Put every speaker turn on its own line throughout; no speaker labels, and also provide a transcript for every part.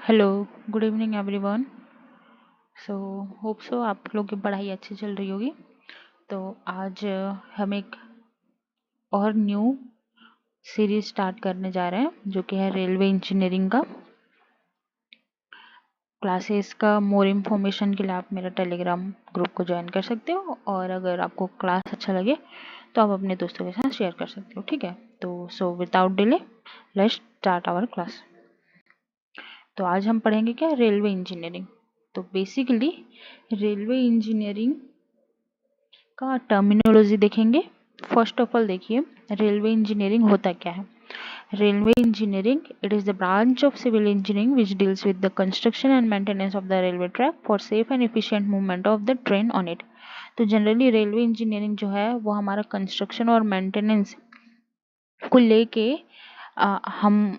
Hello, good evening everyone. Hope so आप लोग की पढ़ाई अच्छी चल रही होगी। तो आज हम एक और न्यू सीरीज स्टार्ट करने जा रहे हैं जो कि है रेलवे इंजीनियरिंग का। क्लासेस का मोर इन्फॉर्मेशन के लिए आप मेरा टेलीग्राम ग्रुप को ज्वाइन कर सकते हो, और अगर आपको क्लास अच्छा लगे तो आप अपने दोस्तों के साथ शेयर कर सकते हो, ठीक है। तो without delay let's start our class. तो आज हम पढ़ेंगे क्या, रेलवे इंजीनियरिंग। तो बेसिकली रेलवे इंजीनियरिंग का टर्मिनोलॉजी देखेंगे। फर्स्ट ऑफ ऑल देखिए, रेलवे इंजीनियरिंग होता क्या है। Railway engineering, it is the branch of civil engineering which deals with the construction and maintenance of the railway track for safe and efficient movement of the train on it. तो generally railway engineering जो है वो हमारा construction और maintenance को लेके हम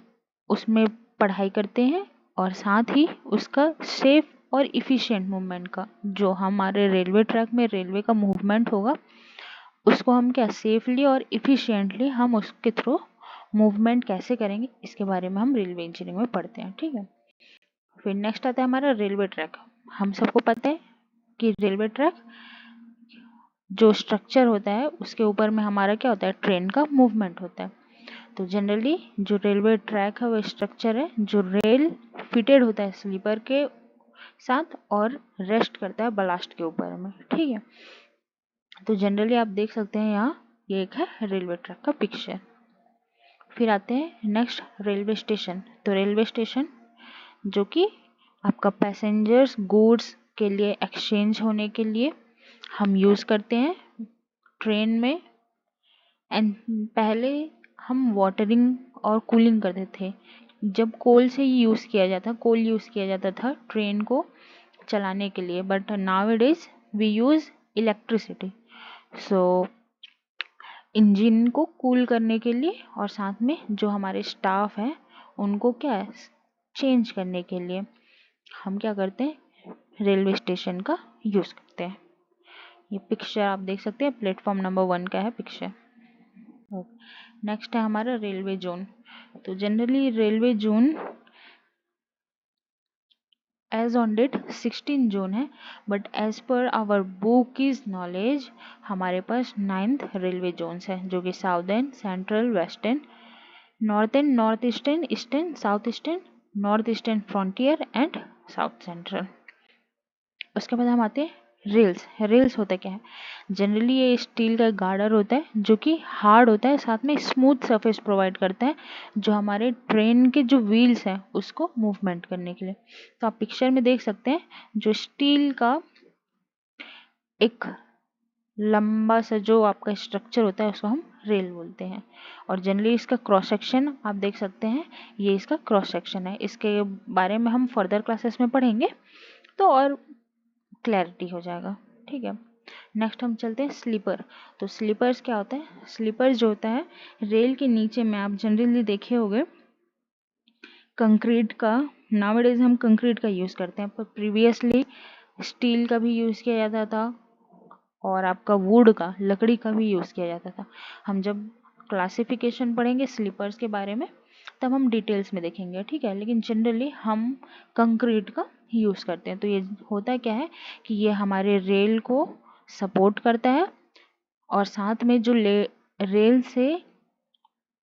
उसमें पढ़ाई करते हैं, और साथ ही उसका सेफ और इफ़िशिएंट मूवमेंट का, जो हमारे रेलवे ट्रैक में रेलवे का मूवमेंट होगा उसको हम क्या सेफली और इफ़िशिएंटली हम उसके थ्रू मूवमेंट कैसे करेंगे, इसके बारे में हम रेलवे इंजीनियरिंग में पढ़ते हैं, ठीक है। फिर नेक्स्ट आता है हमारा रेलवे ट्रैक। हम सबको पता है कि रेलवे ट्रैक जो स्ट्रक्चर होता है उसके ऊपर में हमारा क्या होता है, ट्रेन का मूवमेंट होता है। तो जनरली जो रेलवे ट्रैक है वो स्ट्रक्चर है जो रेल फिटेड होता है स्लीपर के साथ और रेस्ट करता है बलास्ट के ऊपर में, ठीक है। तो जनरली आप देख सकते हैं यहाँ ये एक है रेलवे ट्रैक का पिक्चर। फिर आते हैं नेक्स्ट रेलवे स्टेशन। तो रेलवे स्टेशन जो कि आपका पैसेंजर्स गुड्स के लिए एक्सचेंज होने के लिए हम यूज़ करते हैं ट्रेन में। एंड पहले हम वाटरिंग और कूलिंग करते थे, जब कोल से ही यूज़ किया जाता, कोल यूज़ किया जाता था ट्रेन को चलाने के लिए, but now it is we use electricity. So engine को कूल करने के लिए और साथ में जो हमारे स्टाफ हैं उनको क्या है चेंज करने के लिए हम क्या करते हैं, रेलवे स्टेशन का यूज़ करते हैं। ये पिक्चर आप देख सकते हैं, प्लेटफॉर्म नंबर 1 का है पिक्चर। नेक्स्ट है हमारा रेलवे जोन। तो generally railway zone as on date 16 zone है, but as per our book is knowledge हमारे पास 9th रेलवे जोन्स है, जो कि southern, central, western, northern, north eastern, eastern, south eastern, north eastern frontier and south central. उसके बाद हम आते हैं रेल्स। रेल्स होता क्या है, जनरली ये स्टील का गार्डर होता है जो कि हार्ड होता है, साथ में स्मूथ सरफेस प्रोवाइड करता है जो हमारे ट्रेन के जो व्हील्स हैं उसको मूवमेंट करने के लिए। तो आप पिक्चर में देख सकते हैं जो स्टील का एक लंबा सा जो आपका स्ट्रक्चर होता है उसको हम रेल बोलते हैं। और जनरली इसका क्रॉस सेक्शन आप देख सकते हैं, ये इसका क्रॉस सेक्शन है। इसके बारे में हम फर्दर क्लासेस में पढ़ेंगे तो और क्लैरिटी हो जाएगा, ठीक है। नेक्स्ट हम चलते हैं स्लीपर। तो स्लीपर्स क्या होता है, स्लीपर्स जो होता है रेल के नीचे में आप जनरली देखे होंगे कंक्रीट का, नाउअडेज हम कंक्रीट का यूज़ करते हैं, पर प्रीवियसली स्टील का भी यूज़ किया जाता था और आपका वुड का, लकड़ी का भी यूज़ किया जाता था। हम जब क्लासिफिकेशन पढ़ेंगे स्लीपर्स के बारे में तब हम डिटेल्स में देखेंगे, ठीक है। लेकिन जनरली हम कंक्रीट का यूज़ करते हैं। तो ये होता क्या है कि ये हमारे रेल को सपोर्ट करता है और साथ में जो रेल से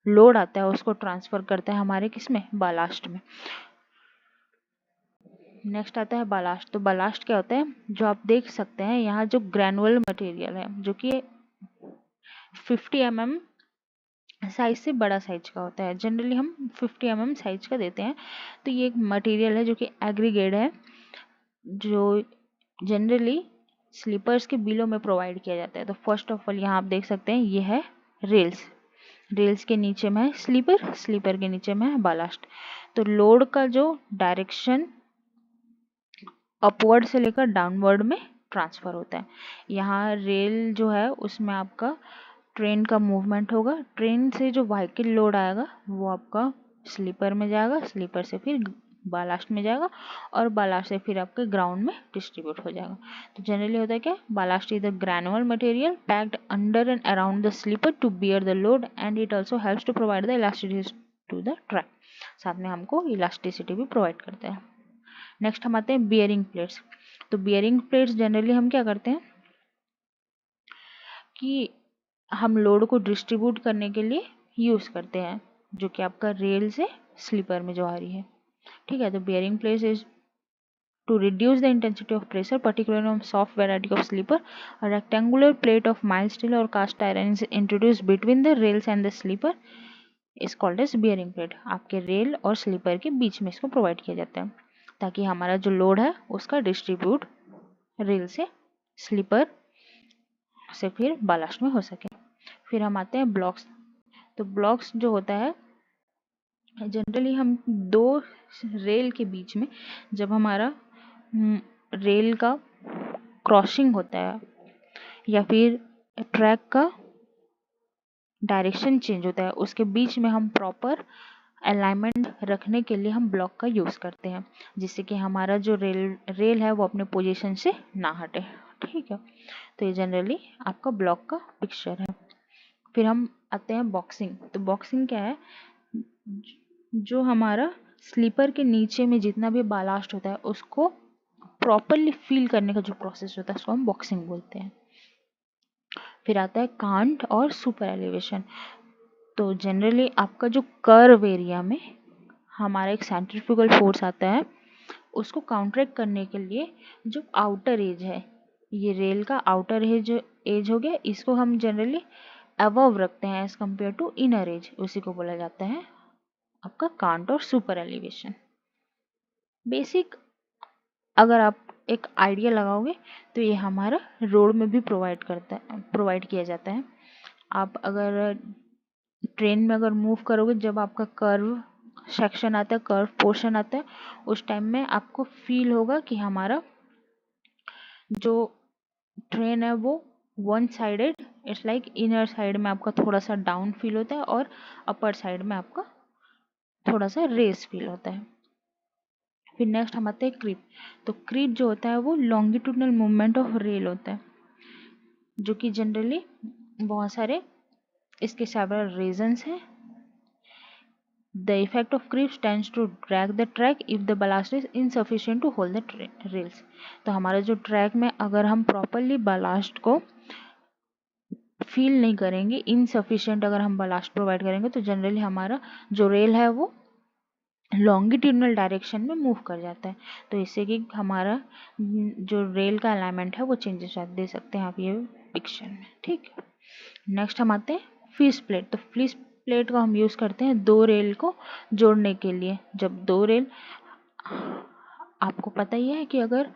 लोड आता है उसको ट्रांसफ़र करता है हमारे किस में, बालास्ट में। नेक्स्ट आता है बालास्ट। तो बालास्ट क्या होता है, जो आप देख सकते हैं यहाँ जो ग्रैनुअल मटेरियल है जो कि 50 mm साइज से बड़ा साइज का होता है, जनरली हम 50 mm साइज का देते हैं। तो ये एक मटेरियल है जो कि एग्रीगेट है, जो जनरली स्लीपर्स के बिलो में प्रोवाइड किया जाता है। तो फर्स्ट ऑफ ऑल यहाँ आप देख सकते हैं ये है रेल्स, रेल्स के नीचे में है स्लीपर, स्लीपर के नीचे में है बालास्ट। तो लोड का जो डायरेक्शन अपवर्ड से लेकर डाउनवर्ड में ट्रांसफ़र होता है। यहाँ रेल जो है उसमें आपका ट्रेन का मूवमेंट होगा, ट्रेन से जो व्हीकल लोड आएगा वो आपका स्लीपर में जाएगा, स्लीपर से फिर बालास्ट में जाएगा और बालास्ट से फिर आपके ग्राउंड में डिस्ट्रीब्यूट हो जाएगा। तो जनरली होता है क्या, ballast is the granular material packed under and around the sleeper to bear the load and it also helps to provide the elasticity to the track. साथ में हमको इलास्टिसिटी भी प्रोवाइड करता है। नेक्स्ट हम आते हैं बियरिंग प्लेट्स। तो बियरिंग प्लेट्स जनरली हम क्या करते हैं कि हम लोड को डिस्ट्रीब्यूट करने के लिए यूज़ करते हैं, जो कि आपका रेल से स्लीपर में जो आ रही है, ठीक है। तो bearing plates is to reduce the intensity of pressure, particularly on soft variety of sleeper. A rectangular plate of mild steel or cast iron is introduced between the rails and the sleeper is called as bearing plate. आपके rail और sleeper के बीच में इसको provide किया जाता है ताकि हमारा जो लोड है उसका डिस्ट्रीब्यूट रेल से स्लीपर से फिर बालास्ट में हो सके। फिर हम आते हैं ब्लॉक्स। तो ब्लॉक्स जो होता है जनरली हम दो रेल के बीच में जब हमारा रेल का क्रॉसिंग होता है या फिर ट्रैक का डायरेक्शन चेंज होता है, उसके बीच में हम प्रॉपर अलाइनमेंट रखने के लिए हम ब्लॉक का यूज़ करते हैं, जिससे कि हमारा जो रेल है वो अपने पोजीशन से ना हटे, ठीक है। तो ये जनरली आपका ब्लॉक का पिक्चर है। फिर हम आते हैं बॉक्सिंग। तो बॉक्सिंग क्या है, जो हमारा स्लीपर के नीचे में जितना भी बालास्ट होता है उसको प्रॉपरली फील करने का जो प्रोसेस होता है उसको हम बॉक्सिंग बोलते हैं। फिर आता है कांट और सुपर एलिवेशन। तो जनरली आपका जो कर्व एरिया में हमारा एक सेंट्रीफ्यूगल फोर्स आता है, उसको काउंटरैक्ट करने के लिए जो आउटर एज है, ये रेल का आउटर एज हो गया, इसको हम जनरली अबव रखते हैं as compare to inner edge, उसी को बोला जाता है आपका कांट और सुपर एलिवेशन। बेसिक अगर आप एक आइडिया लगाओगे तो ये हमारा रोड में भी प्रोवाइड किया जाता है। आप अगर ट्रेन में अगर मूव करोगे, जब आपका कर्व सेक्शन आता है, कर्व पोर्शन आता है, उस टाइम में आपको फील होगा कि हमारा जो ट्रेन है वो one sided, it's like inner side में आपका थोड़ा सा डाउन फील होता है और अपर साइड में आपका थोड़ा सा रेस फील होता है। फिर नेक्स्ट हम आते हैं क्रीप। तो क्रीप जो होता है वो लॉन्गिट्यूडनल मूवमेंट ऑफ रेल होता है, जो कि जनरली बहुत सारे इसके सेवरल रीजंस हैं। The effect of creep tends to drag the track if the ballast is insufficient to hold the rails. तो हमारा जो ट्रैक में अगर हम प्रॉपरली बलास्ट को फील नहीं करेंगे, इनसफिशिएंट अगर हम बलास्ट प्रोवाइड करेंगे, तो जनरली हमारा जो रेल है वो लॉन्गिट्यूडनल डायरेक्शन में मूव कर जाता है। तो इससे कि हमारा जो रेल का अलाइनमेंट है वो चेंजेस दे सकते हैं आप ये पिक्चर में, ठीक है। नेक्स्ट हम आते हैं फिश प्लेट। तो फिश प्लेट को हम यूज़ करते हैं दो रेल को जोड़ने के लिए। जब दो रेल, आपको पता ही है कि अगर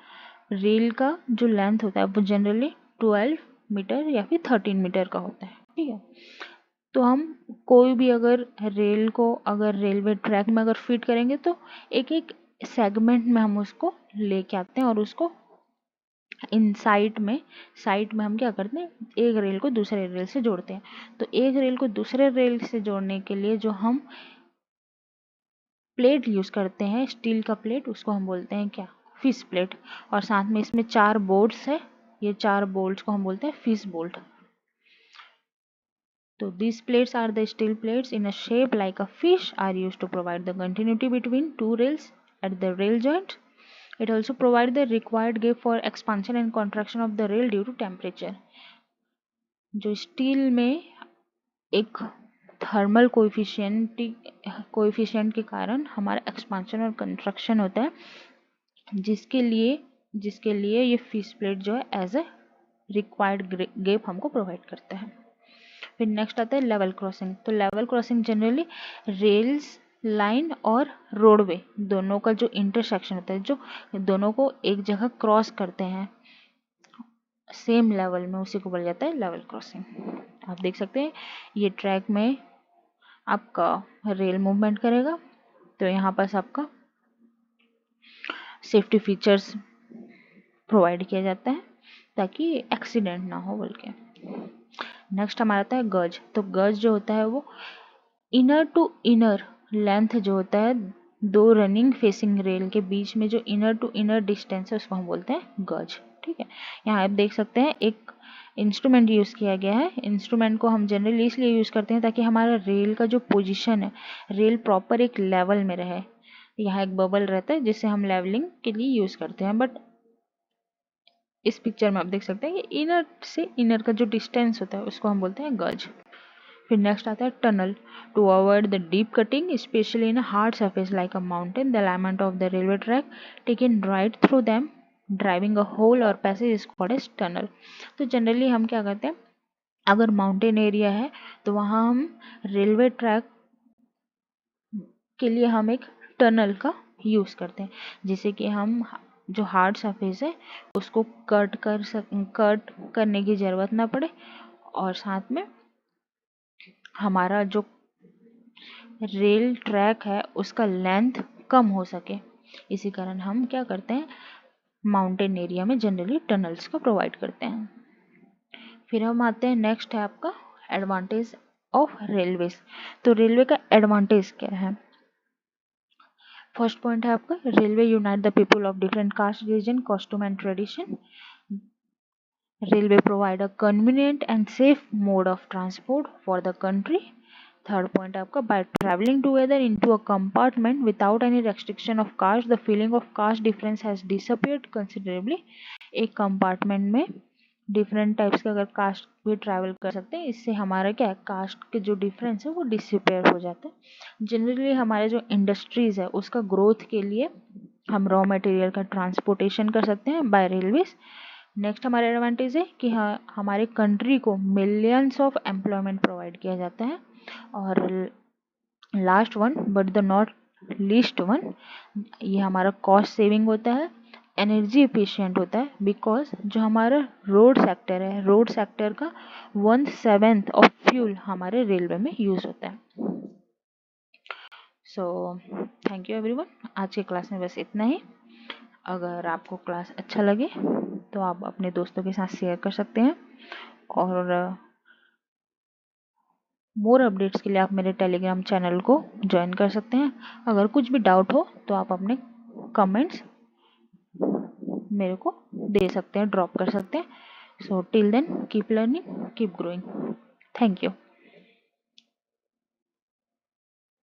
रेल का जो लेंथ होता है वो जनरली 12 मीटर या फिर 13 मीटर का होता है, ठीक है। तो हम कोई भी अगर रेल को अगर रेलवे ट्रैक में अगर फिट करेंगे तो एक एक सेगमेंट में हम उसको लेके आते हैं और उसको इन साइड में हम क्या करते हैं, एक रेल को दूसरे रेल से जोड़ते हैं। तो एक रेल को दूसरे रेल से जोड़ने के लिए जो हम प्लेट यूज़ करते हैं, स्टील का प्लेट, उसको हम बोलते हैं क्या, फिश प्लेट। और साथ में इसमें 4 बोल्ट्स है, ये 4 बोल्ट्स को हम बोलते हैं fish bolt. So these plates are the steel plates in a shape like a fish, are used to provide the continuity between two rails at the rail joint. It also provides the required gap for expansion and contraction of the rail due to temperature. जो steel में एक thermal coefficient के कारण हमारा expansion और construction होता है, जिसके लिए ये फिश प्लेट जो है एज ए रिक्वायर्ड गैप हमको प्रोवाइड करता है। फिर नेक्स्ट आता है लेवल क्रॉसिंग। तो level crossing generally rails line और रोडवे दोनों का जो इंटरसेक्शन होता है, जो दोनों को एक जगह क्रॉस करते हैं सेम लेवल में, उसी को बोला जाता है लेवल क्रॉसिंग। आप देख सकते हैं ये ट्रैक में आपका रेल मूवमेंट करेगा, तो यहाँ पास आपका सेफ्टी फीचर्स प्रोवाइड किया जाता है ताकि एक्सीडेंट ना हो बोल के। नेक्स्ट हमारा आता है गज। तो गज जो होता है वो इनर टू इनर लेंथ जो होता है, दो रनिंग फेसिंग रेल के बीच में जो इनर टू इनर डिस्टेंस है उसको हम बोलते हैं गज, ठीक है। यहाँ आप देख सकते हैं एक इंस्ट्रूमेंट यूज़ किया गया है। इंस्ट्रूमेंट को हम जनरली इसलिए यूज़ करते हैं ताकि हमारा रेल का जो पोजीशन है, रेल प्रॉपर एक लेवल में रहे। यहाँ एक बबल रहता है जिसे हम लेवलिंग के लिए यूज़ करते हैं, बट इस पिक्चर में आप देख सकते हैं कि इनर से इनर का जो डिस्टेंस होता है उसको हम बोलते हैं गज। फिर नेक्स्ट आता है tunnel. To avoid the deep cutting specially in hard surface like a mountain, the alignment of the railway track taken right through them driving a hole or passage is called as tunnel. तो generally हम क्या करते हैं, अगर mountain area है तो वहाँ हम रेलवे ट्रैक के लिए हम एक टनल का यूज़ करते हैं, जिससे कि हम जो हार्ड सरफेस है उसको कट करने की ज़रूरत ना पड़े और साथ में हमारा जो रेल ट्रैक है उसका लेंथ कम हो सके। इसी कारण हम क्या करते हैं, माउंटेन एरिया में जनरली टनल्स को प्रोवाइड करते हैं। फिर हम आते हैं, नेक्स्ट है आपका एडवांटेज ऑफ रेलवेज। तो रेलवे का एडवांटेज क्या है? फर्स्ट पॉइंट है आपका, railway unite the people of different caste, region, costume and tradition. Railway provide a convenient and safe mode of transport for the country. Third point है आपका, by travelling together into a compartment without any restriction of cast, the feeling of caste difference has disappeared considerably. एक compartment में different types के अगर cast भी travel कर सकते हैं, इससे हमारा क्या है, कास्ट के जो डिफरेंस है वो डिसअपीयर हो जाता है। जनरली हमारे जो इंडस्ट्रीज है उसका ग्रोथ के लिए हम रॉ मटेरियल का ट्रांसपोर्टेशन कर सकते हैं बाय रेलवेज। नेक्स्ट हमारा एडवांटेज है कि हाँ, हमारे कंट्री को मिलियंस ऑफ एम्प्लॉयमेंट प्रोवाइड किया जाता है। और last one but the not least one, ये हमारा कॉस्ट सेविंग होता है, एनर्जी एफिशिएंट होता है, बिकॉज जो हमारा रोड सेक्टर है, रोड सेक्टर का 1/7 ऑफ फ्यूल हमारे रेलवे में यूज होता है। सो थैंक यू एवरीवन, आज के क्लास में बस इतना ही। अगर आपको क्लास अच्छा लगे तो आप अपने दोस्तों के साथ शेयर कर सकते हैं, और मोर अपडेट्स के लिए आप मेरे टेलीग्राम चैनल को ज्वाइन कर सकते हैं। अगर कुछ भी डाउट हो तो आप अपने कमेंट्स मेरे को दे सकते हैं, ड्रॉप कर सकते हैं। So till then keep learning, keep growing. Thank you.